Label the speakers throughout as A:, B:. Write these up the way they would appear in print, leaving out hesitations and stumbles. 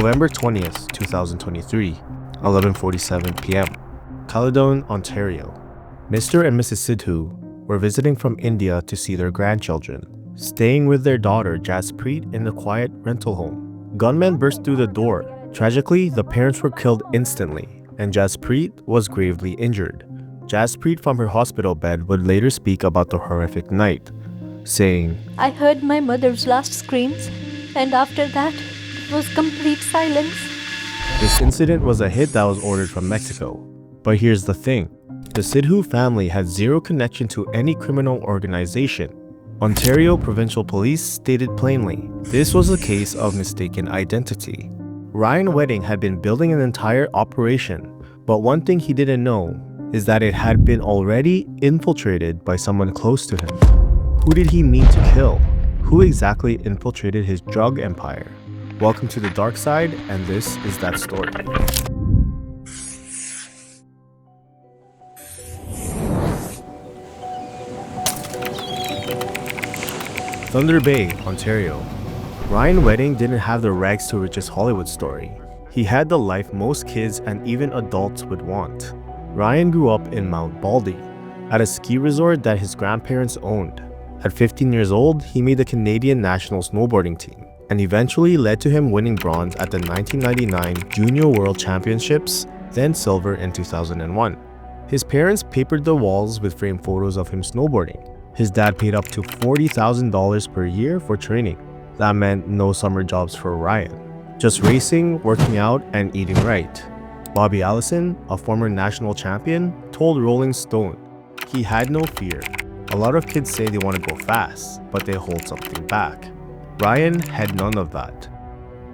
A: November 20th, 2023, 11:47 p.m., Caledon, Ontario. Mr. and Mrs. Sidhu were visiting from India to see their grandchildren, staying with their daughter Jaspreet in a quiet rental home. Gunmen burst through the door. Tragically, the parents were killed instantly, and Jaspreet was gravely injured. Jaspreet from her hospital bed would later speak about the horrific night, saying,
B: "I heard my mother's last screams, and after that, it was complete silence."
A: This incident was a hit that was ordered from Mexico. But here's the thing. The Sidhu family had zero connection to any criminal organization. Ontario Provincial Police stated plainly, this was a case of mistaken identity. Ryan Wedding had been building an entire operation, but one thing he didn't know is that it had been already infiltrated by someone close to him. Who did he mean to kill? Who exactly infiltrated his drug empire? Welcome to the dark side, and this is that story. Thunder Bay, Ontario. Ryan Wedding didn't have the rags to riches Hollywood story. He had the life most kids and even adults would want. Ryan grew up in Mount Baldy, at a ski resort that his grandparents owned. At 15 years old, he made the Canadian national snowboarding team, and eventually led to him winning bronze at the 1999 Junior World Championships, then silver in 2001. His parents papered the walls with framed photos of him snowboarding. His dad paid up to $40,000 per year for training. That meant no summer jobs for Ryan. Just racing, working out, and eating right. Bobby Allison, a former national champion, told Rolling Stone, he had no fear. A lot of kids say they want to go fast, but they hold something back. Ryan had none of that.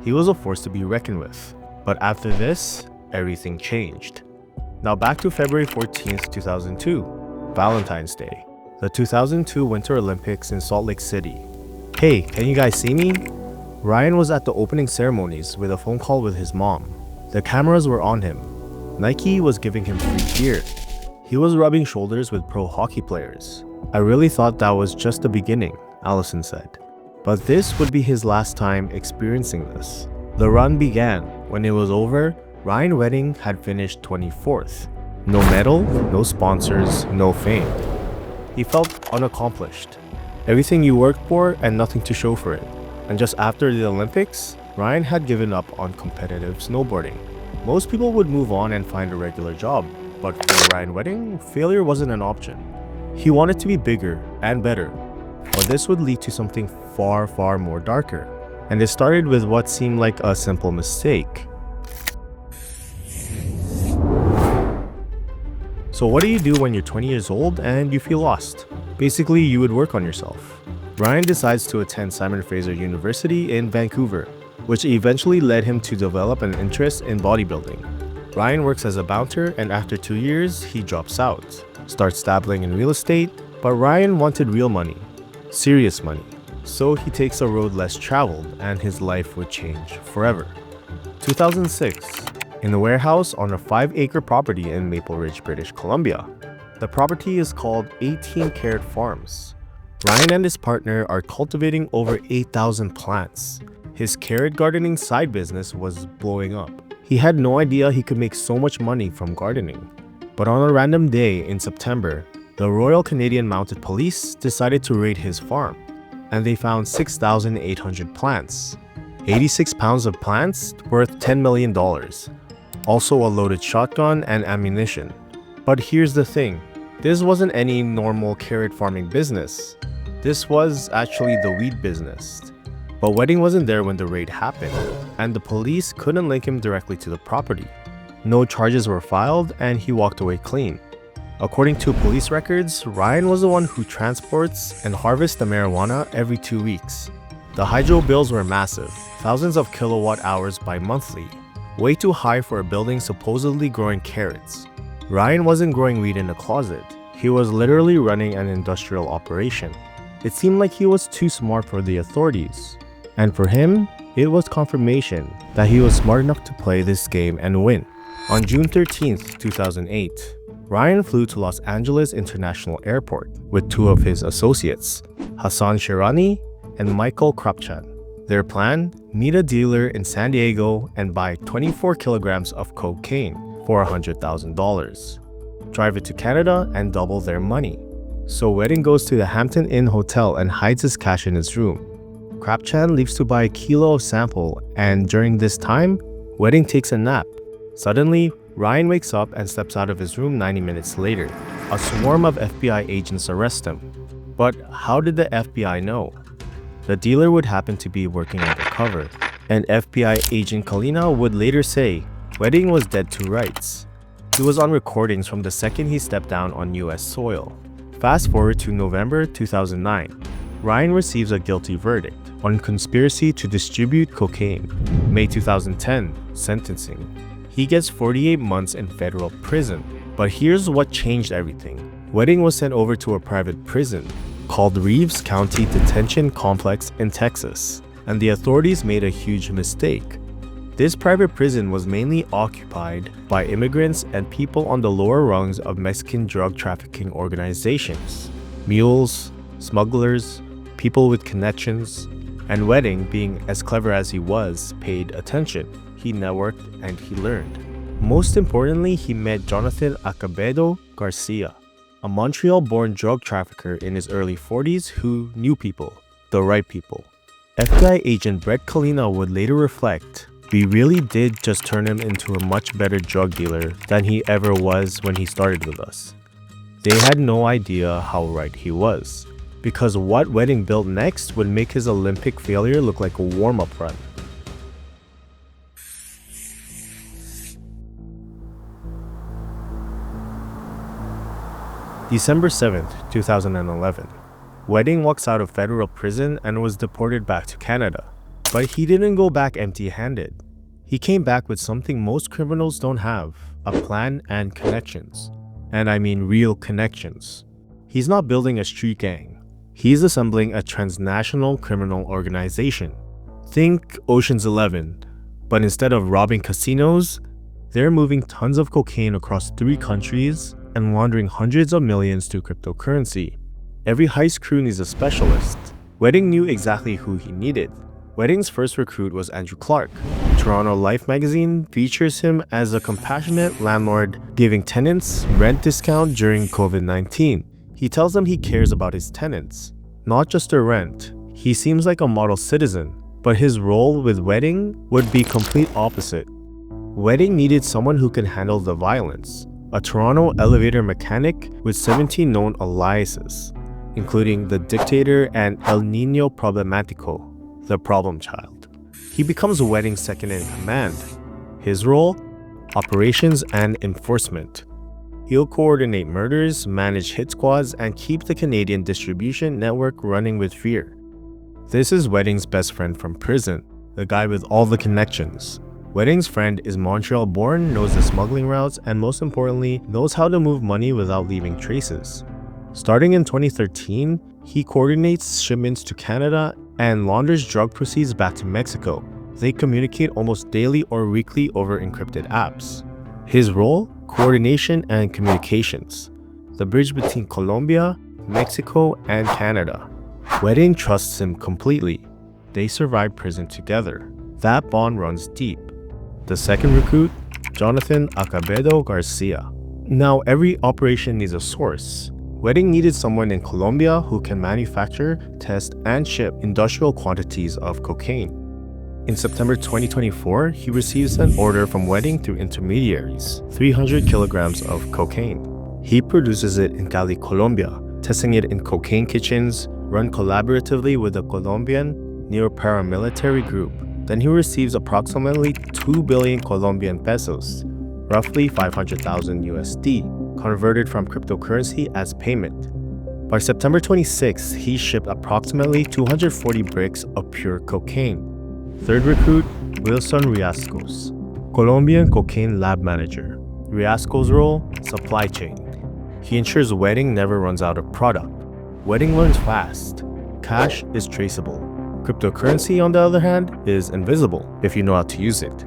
A: He was a force to be reckoned with. But after this, everything changed. Now back to February 14th, 2002, Valentine's Day. The 2002 Winter Olympics in Salt Lake City. Hey, can you guys see me? Ryan was at the opening ceremonies with a phone call with his mom. The cameras were on him. Nike was giving him free gear. He was rubbing shoulders with pro hockey players. I really thought that was just the beginning, Allison said. But this would be his last time experiencing this. The run began. When it was over, Ryan Wedding had finished 24th. No medal, no sponsors, no fame. He felt unaccomplished. Everything you worked for and nothing to show for it. And just after the Olympics, Ryan had given up on competitive snowboarding. Most people would move on and find a regular job, but for Ryan Wedding, failure wasn't an option. He wanted to be bigger and better, but this would lead to something far, far more darker. And it started with what seemed like a simple mistake. So what do you do when you're 20 years old and you feel lost? Basically, you would work on yourself. Ryan decides to attend Simon Fraser University in Vancouver, which eventually led him to develop an interest in bodybuilding. Ryan works as a bouncer, and after 2 years, he drops out, starts dabbling in real estate, but Ryan wanted real money, serious money. So he takes a road less traveled and his life would change forever. 2006. In a warehouse on a 5-acre property in Maple Ridge, British Columbia. The property is called 18 Carat Farms. Ryan and his partner are cultivating over 8,000 plants. His carrot gardening side business was blowing up. He had no idea he could make so much money from gardening. But on a random day in September, the Royal Canadian Mounted Police decided to raid his farm, and they found 6,800 plants. 86 pounds of plants worth $10 million. Also a loaded shotgun and ammunition. But here's the thing, this wasn't any normal carrot farming business. This was actually the weed business. But Wedding wasn't there when the raid happened, and the police couldn't link him directly to the property. No charges were filed, and he walked away clean. According to police records, Ryan was the one who transports and harvests the marijuana every 2 weeks. The hydro bills were massive, thousands of kilowatt hours bi-monthly. Way too high for a building supposedly growing carrots. Ryan wasn't growing weed in a closet. He was literally running an industrial operation. It seemed like he was too smart for the authorities. And for him, it was confirmation that he was smart enough to play this game and win. On June 13th, 2008, Ryan flew to Los Angeles International Airport with 2 of his associates, Hassan Shirani and Michael Krapchan. Their plan? Meet a dealer in San Diego and buy 24 kilograms of cocaine for $100,000. Drive it to Canada and double their money. So Wedding goes to the Hampton Inn Hotel and hides his cash in his room. Krapchan leaves to buy a kilo of sample, and during this time, Wedding takes a nap. Suddenly, Ryan wakes up and steps out of his room 90 minutes later. A swarm of FBI agents arrest him. But how did the FBI know? The dealer would happen to be working undercover, and FBI agent Kalina would later say Wedding was dead to rights. He was on recordings from the second he stepped down on US soil. Fast forward to November 2009. Ryan receives a guilty verdict on conspiracy to distribute cocaine. May 2010, sentencing. He gets 48 months in federal prison. But here's what changed everything. Wedding was sent over to a private prison called Reeves County Detention Complex in Texas, and the authorities made a huge mistake. This private prison was mainly occupied by immigrants and people on the lower rungs of Mexican drug trafficking organizations. Mules, smugglers, people with connections, and Wedding, being as clever as he was, paid attention. He networked and he learned. Most importantly, he met Jonathan Acevedo Garcia, a Montreal-born drug trafficker in his early 40s who knew people, the right people. FBI agent Brett Kalina would later reflect, "We really did just turn him into a much better drug dealer than he ever was when he started with us." They had no idea how right he was, because what Wedding built next would make his Olympic failure look like a warm-up run. December 7th, 2011. Wedding walks out of federal prison and was deported back to Canada. But he didn't go back empty-handed. He came back with something most criminals don't have, a plan and connections. And I mean real connections. He's not building a street gang. He's assembling a transnational criminal organization. Think Ocean's 11, but instead of robbing casinos, they're moving tons of cocaine across 3 countries and laundering hundreds of millions to cryptocurrency. Every heist crew needs a specialist. Wedding knew exactly who he needed. Wedding's first recruit was Andrew Clark. Toronto Life magazine features him as a compassionate landlord giving tenants rent discount during COVID-19. He tells them he cares about his tenants, not just their rent. He seems like a model citizen, but his role with Wedding would be complete opposite. Wedding needed someone who can handle the violence. A Toronto elevator mechanic with 17 known aliases, including the Dictator and El Niño Problemático, the problem child. He becomes Wedding's second in command. His role? Operations and enforcement. He'll coordinate murders, manage hit squads, and keep the Canadian distribution network running with fear. This is Wedding's best friend from prison, the guy with all the connections. Wedding's friend is Montreal-born, knows the smuggling routes, and most importantly, knows how to move money without leaving traces. Starting in 2013, he coordinates shipments to Canada and launders drug proceeds back to Mexico. They communicate almost daily or weekly over encrypted apps. His role? Coordination and communications. The bridge between Colombia, Mexico, and Canada. Wedding trusts him completely. They survive prison together. That bond runs deep. The second recruit? Jonathan Acevedo Garcia. Now every operation needs a source. Wedding needed someone in Colombia who can manufacture, test, and ship industrial quantities of cocaine. In September 2024, he receives an order from Wedding through intermediaries, 300 kilograms of cocaine. He produces it in Cali, Colombia, testing it in cocaine kitchens run collaboratively with a Colombian neo-paramilitary group. Then he receives approximately 2 billion Colombian pesos, roughly 500,000 USD, converted from cryptocurrency as payment. By September 26, he shipped approximately 240 bricks of pure cocaine. Third recruit, Wilson Riascos, Colombian cocaine lab manager. Riascos' role? Supply chain. He ensures Wedding never runs out of product. Wedding learns fast. Cash is traceable. Cryptocurrency, on the other hand, is invisible if you know how to use it.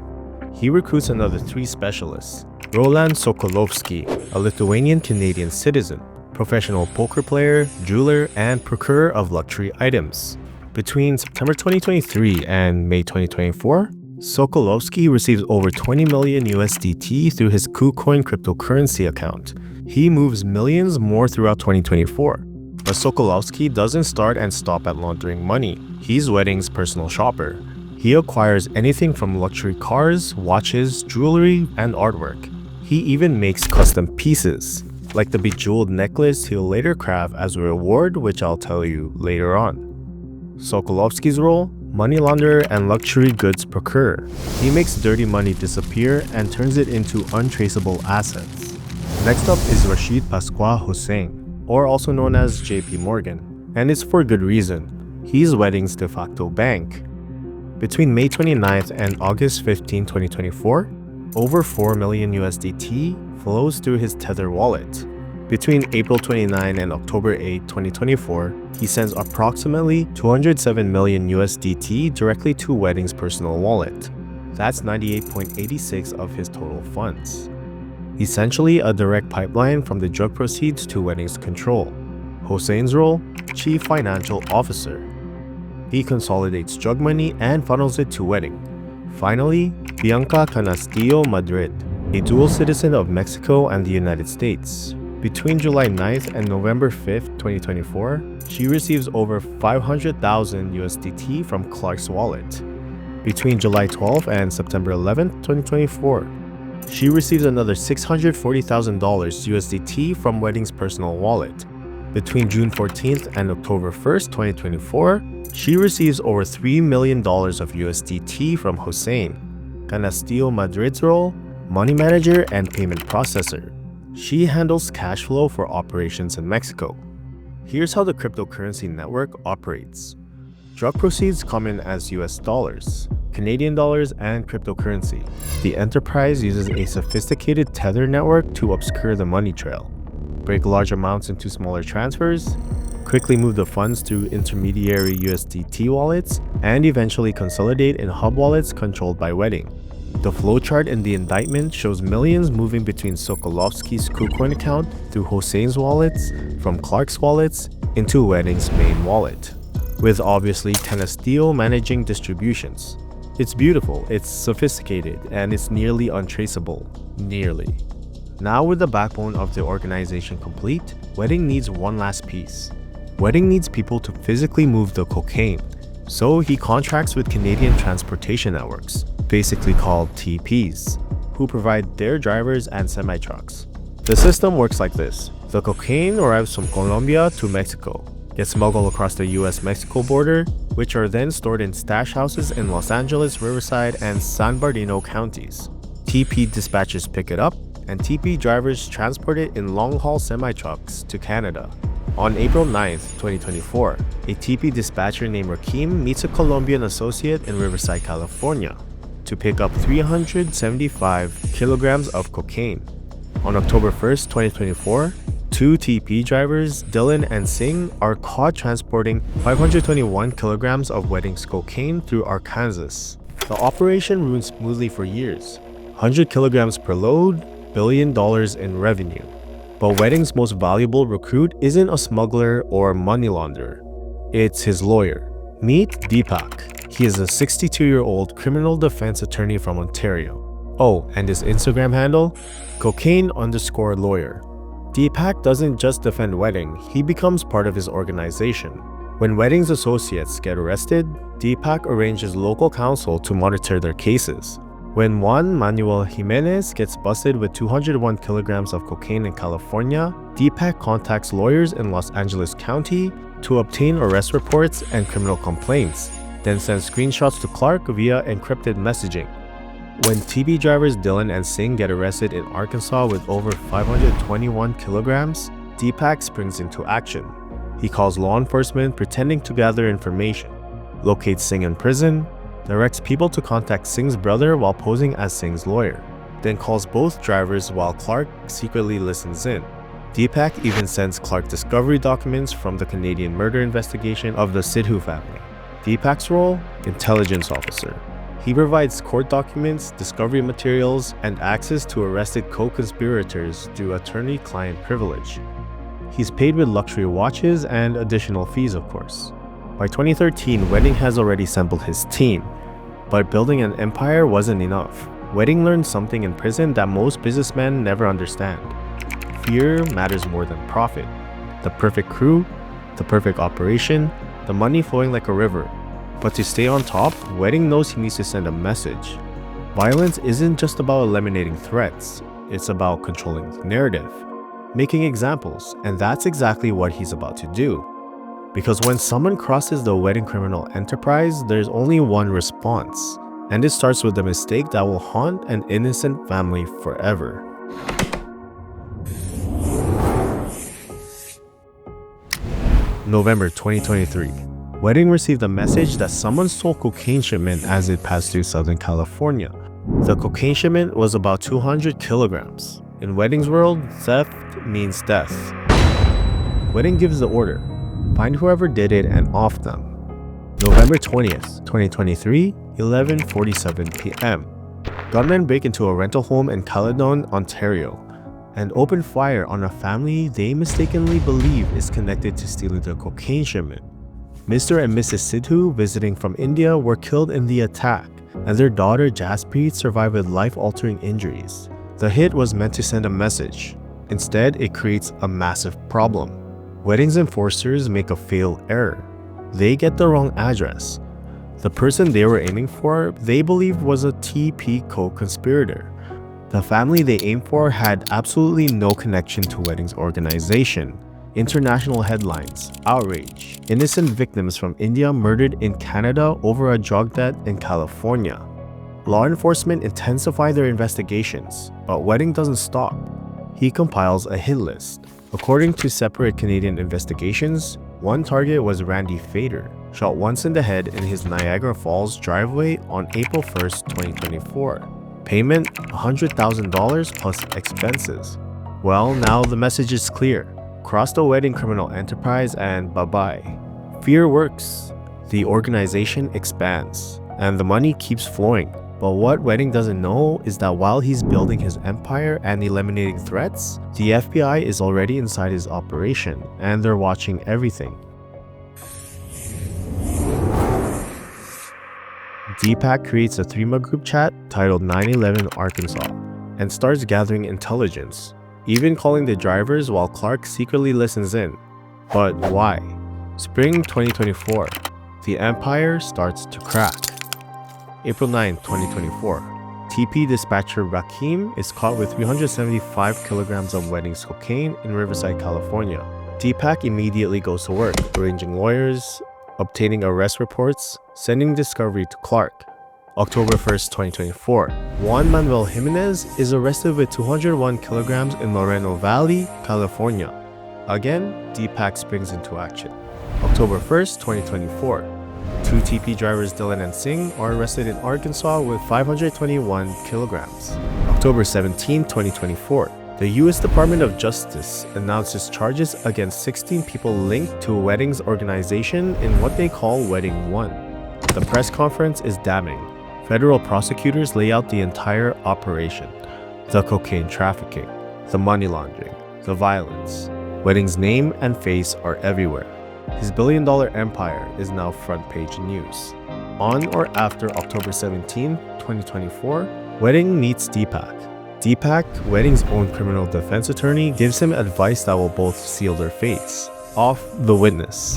A: He recruits another 3 specialists. Roland Sokolovsky, a Lithuanian-Canadian citizen, professional poker player, jeweler, and procurer of luxury items. Between September 2023 and May 2024, Sokolovsky receives over 20 million USDT through his KuCoin cryptocurrency account. He moves millions more throughout 2024. But Sokolovsky doesn't start and stop at laundering money. He's Wedding's personal shopper. He acquires anything from luxury cars, watches, jewelry, and artwork. He even makes custom pieces, like the bejeweled necklace he'll later craft as a reward, which I'll tell you later on. Sokolovsky's role? Money launderer and luxury goods procurer. He makes dirty money disappear and turns it into untraceable assets. Next up is Rashid Pasqua Hussein, or also known as JP Morgan, and it's for good reason. He's Wedding's de facto bank. Between May 29th and August 15, 2024, over 4 million USDT flows through his Tether wallet. Between April 29 and October 8, 2024, he sends approximately 207 million USDT directly to Wedding's personal wallet. That's 98.86% of his total funds. Essentially a direct pipeline from the drug proceeds to Wedding's control. Hussein's role? Chief Financial Officer. He consolidates drug money and funnels it to Wedding. Finally, Bianca Canastillo Madrid, a dual citizen of Mexico and the United States. Between July 9th and November 5th, 2024, she receives over 500,000 USDT from Clark's wallet. Between July 12th and September 11th, 2024, she receives another $640,000 USDT from Wedding's personal wallet. Between June 14th and October 1st, 2024, she receives over $3 million of USDT from Hussein. Canastillo Madrid's role? Money manager and payment processor. She handles cash flow for operations in Mexico. Here's how the cryptocurrency network operates. Drug proceeds come in as US dollars, Canadian dollars, and cryptocurrency. The enterprise uses a sophisticated tether network to obscure the money trail, break large amounts into smaller transfers, quickly move the funds through intermediary USDT wallets, and eventually consolidate in hub wallets controlled by Wedding. The flowchart in the indictment shows millions moving between Sokolovsky's KuCoin account through Hussein's wallets, from Clark's wallets, into Wedding's main wallet, with obviously Canastillo managing distributions. It's beautiful, it's sophisticated, and it's nearly untraceable. Nearly. Now with the backbone of the organization complete, Wedding needs one last piece. Wedding needs people to physically move the cocaine, so he contracts with Canadian transportation networks, basically called TPs, who provide their drivers and semi-trucks. The system works like this. The cocaine arrives from Colombia to Mexico, gets smuggled across the US-Mexico border, which are then stored in stash houses in Los Angeles, Riverside, and San Bernardino counties. TP dispatchers pick it up, and TP drivers transport it in long-haul semi-trucks to Canada. On April 9th, 2024, a TP dispatcher named Rakim meets a Colombian associate in Riverside, California, to pick up 375 kilograms of cocaine. On October 1st, 2024, two TP drivers, Dylan and Singh, are caught transporting 521 kilograms of Wedding's cocaine through Arkansas. The operation runs smoothly for years. 100 kilograms per load, $1 billion in revenue. But Wedding's most valuable recruit isn't a smuggler or money launderer. It's his lawyer. Meet Deepak. He is a 62-year-old criminal defense attorney from Ontario. Oh, and his Instagram handle? Cocaine_lawyer. Deepak doesn't just defend Wedding, he becomes part of his organization. When Wedding's associates get arrested, Deepak arranges local counsel to monitor their cases. When Juan Manuel Jimenez gets busted with 201 kilograms of cocaine in California, Deepak contacts lawyers in Los Angeles County to obtain arrest reports and criminal complaints, then sends screenshots to Clark via encrypted messaging. When TB drivers Dylan and Singh get arrested in Arkansas with over 521 kilograms, Deepak springs into action. He calls law enforcement pretending to gather information, locates Singh in prison, directs people to contact Singh's brother while posing as Singh's lawyer, then calls both drivers while Clark secretly listens in. Deepak even sends Clark discovery documents from the Canadian murder investigation of the Sidhu family. Deepak's role? Intelligence officer. He provides court documents, discovery materials, and access to arrested co-conspirators through attorney-client privilege. He's paid with luxury watches and additional fees, of course. By 2013, Wedding has already assembled his team, but building an empire wasn't enough. Wedding learned something in prison that most businessmen never understand. Fear matters more than profit. The perfect crew, the perfect operation, the money flowing like a river. But to stay on top, Wedding knows he needs to send a message. Violence isn't just about eliminating threats, it's about controlling the narrative, making examples, and that's exactly what he's about to do. Because when someone crosses the wedding criminal enterprise, there's only one response, and it starts with a mistake that will haunt an innocent family forever. November 2023. Wedding received a message that someone stole cocaine shipment as it passed through Southern California. The cocaine shipment was about 200 kilograms. In Wedding's world, theft means death. Wedding gives the order. Find whoever did it and off them. November 20th, 2023, 11:47 p.m. Gunmen break into a rental home in Caledon, Ontario, and open fire on a family they mistakenly believe is connected to stealing the cocaine shipment. Mr. and Mrs. Sidhu, visiting from India, were killed in the attack, and their daughter Jaspreet survived with life-altering injuries. The hit was meant to send a message. Instead, it creates a massive problem. Wedding's enforcers make a fatal error. They get the wrong address. The person they were aiming for, they believed was a TP co-conspirator. The family they aimed for had absolutely no connection to Wedding's organization. International headlines, outrage, innocent victims from India murdered in Canada over a drug debt in California. Law enforcement intensify their investigations, but Wedding doesn't stop. He compiles a hit list. According to separate Canadian investigations, one target was Randy Fader, shot once in the head in his Niagara Falls driveway on April 1st, 2024. Payment $100,000 plus expenses. Well, now the message is clear. Cross the Wedding criminal enterprise and bye-bye. Fear works. The organization expands, and the money keeps flowing. But what Wedding doesn't know is that while he's building his empire and eliminating threats, the FBI is already inside his operation, and they're watching everything. Deepak creates a 3-month group chat titled 9/11 Arkansas and starts gathering intelligence, even calling the drivers while Clark secretly listens in. But why? Spring 2024. The empire starts to crack. April 9, 2024. TP dispatcher Rakim is caught with 375 kilograms of Wedding's cocaine in Riverside, California. Deepak immediately goes to work, arranging lawyers, obtaining arrest reports, sending discovery to Clark. October 1st, 2024. Juan Manuel Jimenez is arrested with 201 kilograms in Moreno Valley, California. Again, Deepak springs into action. October 1st, 2024. 2 TP drivers Dylan and Singh are arrested in Arkansas with 521 kilograms. October 17, 2024. The U.S. Department of Justice announces charges against 16 people linked to Wedding's organization in what they call Wedding 1. The press conference is damning. Federal prosecutors lay out the entire operation. The cocaine trafficking, the money laundering, the violence. Wedding's name and face are everywhere. His billion-dollar empire is now front-page news. On or after October 17, 2024, Wedding meets Deepak. Deepak, Wedding's own criminal defense attorney, gives him advice that will both seal their fates. Off the witness.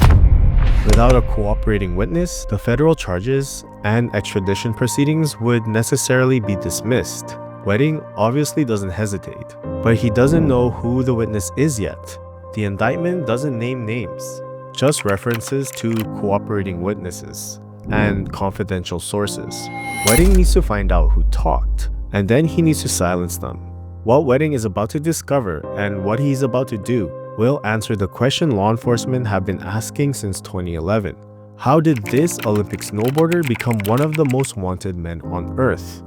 A: Without a cooperating witness, the federal charges and extradition proceedings would necessarily be dismissed. Wedding obviously doesn't hesitate, but he doesn't know who the witness is yet. The indictment doesn't name names, just references to cooperating witnesses and confidential sources. Wedding needs to find out who talked, and then he needs to silence them. What Wedding is about to discover and what he's about to do will answer the question law enforcement have been asking since 2011. How did this Olympic snowboarder become one of the most wanted men on Earth?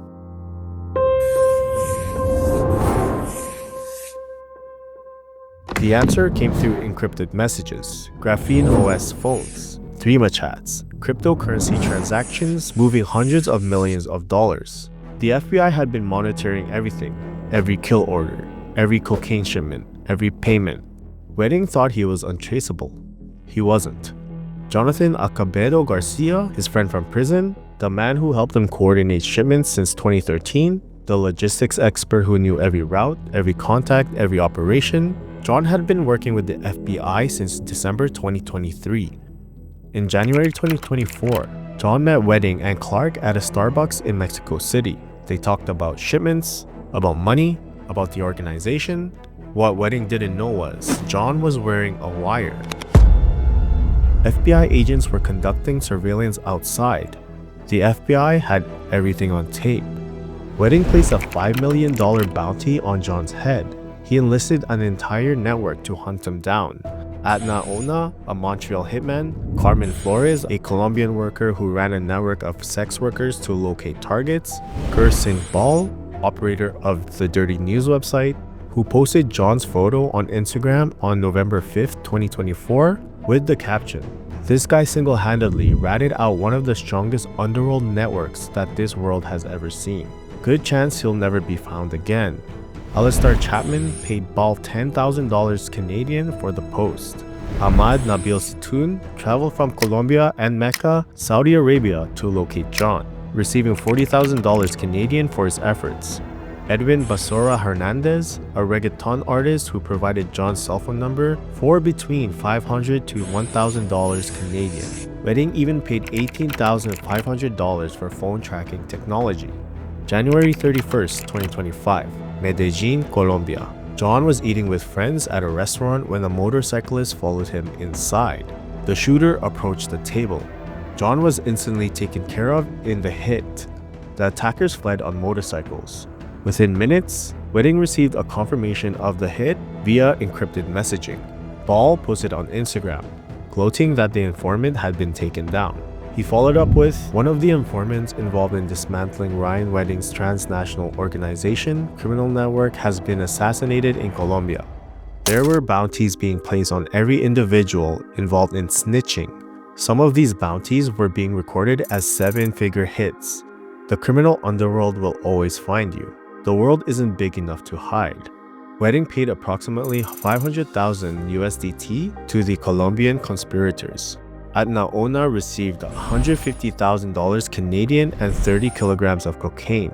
A: The answer came through encrypted messages, Graphene OS phones, Threema chats, cryptocurrency transactions moving hundreds of millions of dollars. The FBI had been monitoring everything, every kill order, every cocaine shipment, every payment. Wedding thought he was untraceable. He wasn't. Jonathan Acevedo Garcia, his friend from prison, the man who helped them coordinate shipments since 2013, the logistics expert who knew every route, every contact, every operation. John had been working with the FBI since December 2023. In January 2024, John met Wedding and Clark at a Starbucks in Mexico City. They talked about shipments, about money, about the organization. What Wedding didn't know was John was wearing a wire. FBI agents were conducting surveillance outside. The FBI had everything on tape. Wedding placed a $5 million bounty on John's head. He enlisted an entire network to hunt him down. Adna Ona, a Montreal hitman, Carmen Flores, a Colombian worker who ran a network of sex workers to locate targets, Singh Ball, operator of the Dirty News website, who posted John's photo on Instagram on November 5th, 2024, with the caption, "This guy single-handedly ratted out one of the strongest underworld networks that this world has ever seen. Good chance he'll never be found again." Alistair Chapman paid Ball $10,000 Canadian for the post. Ahmad Nabil Situn traveled from Colombia and Mecca, Saudi Arabia to locate John, receiving $40,000 Canadian for his efforts. Edwin Basora Hernandez, a reggaeton artist who provided John's cell phone number for between $500 to $1,000 Canadian. Wedding even paid $18,500 for phone tracking technology. January 31st, 2025, Medellin, Colombia. John was eating with friends at a restaurant when a motorcyclist followed him inside. The shooter approached the table. John was instantly taken care of in the hit. The attackers fled on motorcycles. Within minutes, Wedding received a confirmation of the hit via encrypted messaging. Ball posted on Instagram, gloating that the informant had been taken down. He followed up with, "One of the informants involved in dismantling Ryan Wedding's transnational organization criminal network has been assassinated in Colombia. There were bounties being placed on every individual involved in snitching. Some of these bounties were being recorded as 7-figure hits. The criminal underworld will always find you. The world isn't big enough to hide." Wedding paid approximately 500,000 USDT to the Colombian conspirators. Adna Ona received $150,000 Canadian and 30 kilograms of cocaine.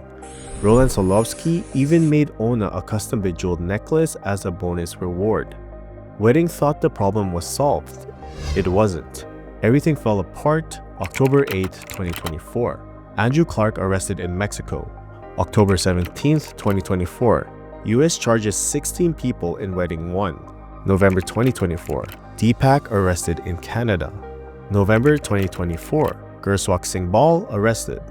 A: Roland Solovsky even made Ona a custom bejeweled necklace as a bonus reward. Wedding thought the problem was solved. It wasn't. Everything fell apart October 8, 2024. Andrew Clark arrested in Mexico. October 17, 2024. US charges 16 people in Wedding 1. November 2024. Deepak arrested in Canada. November 2024. Gurswak Singh Ball arrested.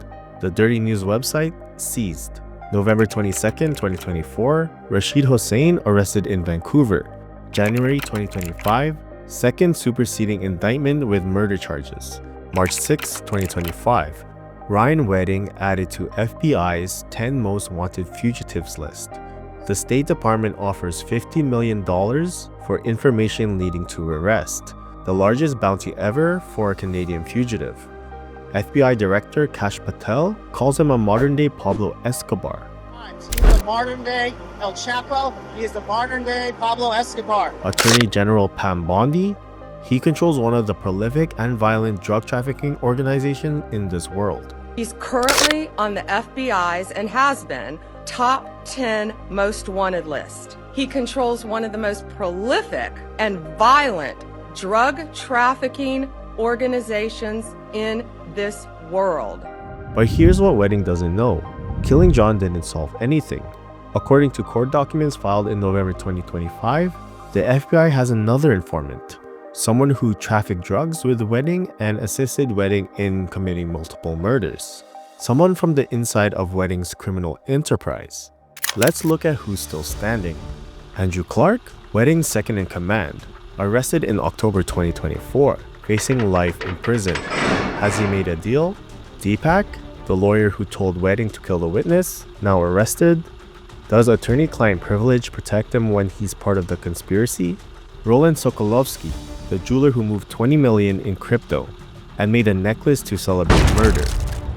A: The Dirty News website seized. November 22, 2024. Rashid Hossain arrested in Vancouver. January 2025. Second superseding indictment with murder charges. March 6, 2025. Ryan Wedding added to FBI's 10 most wanted fugitives list. The State Department offers $50 million for information leading to arrest, the largest bounty ever for a Canadian fugitive. FBI Director Kash Patel calls him a modern-day Pablo Escobar.
C: He's the modern-day El Chapo. He is the modern-day Pablo Escobar.
A: Attorney General Pam Bondi, he controls one of the prolific and violent drug trafficking organizations in this world.
D: He's currently on the FBI's and has been top 10 most wanted list. He controls one of the most prolific and violent drug trafficking organizations in this world.
A: But here's what Wedding doesn't know. Killing John didn't solve anything. According to court documents filed in November 2025, the FBI has another informant, someone who trafficked drugs with Wedding and assisted Wedding in committing multiple murders. Someone from the inside of Wedding's criminal enterprise. Let's look at who's still standing. Andrew Clark, Wedding's second in command, arrested in October 2024, facing life in prison. Has he made a deal? Deepak, the lawyer who told Wedding to kill the witness, now arrested. Does attorney-client privilege protect him when he's part of the conspiracy? Roland Sokolovsky, the jeweler who moved $20 million in crypto and made a necklace to celebrate murder.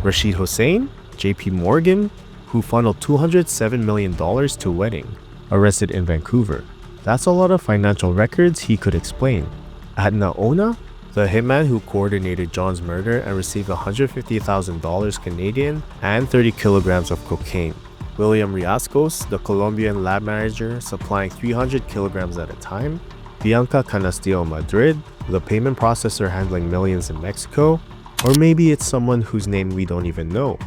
A: Rashid Hossain, JP Morgan, who funneled $207 million to Wedding, arrested in Vancouver. That's a lot of financial records he could explain. Adna Ona, The hitman who coordinated John's murder and received $150,000 Canadian and 30 kilograms of cocaine. William Riascos, the Colombian lab manager, supplying 300 kilograms at a time. Bianca Canastillo Madrid, the payment processor handling millions in Mexico. Or maybe it's someone whose name we don't even know.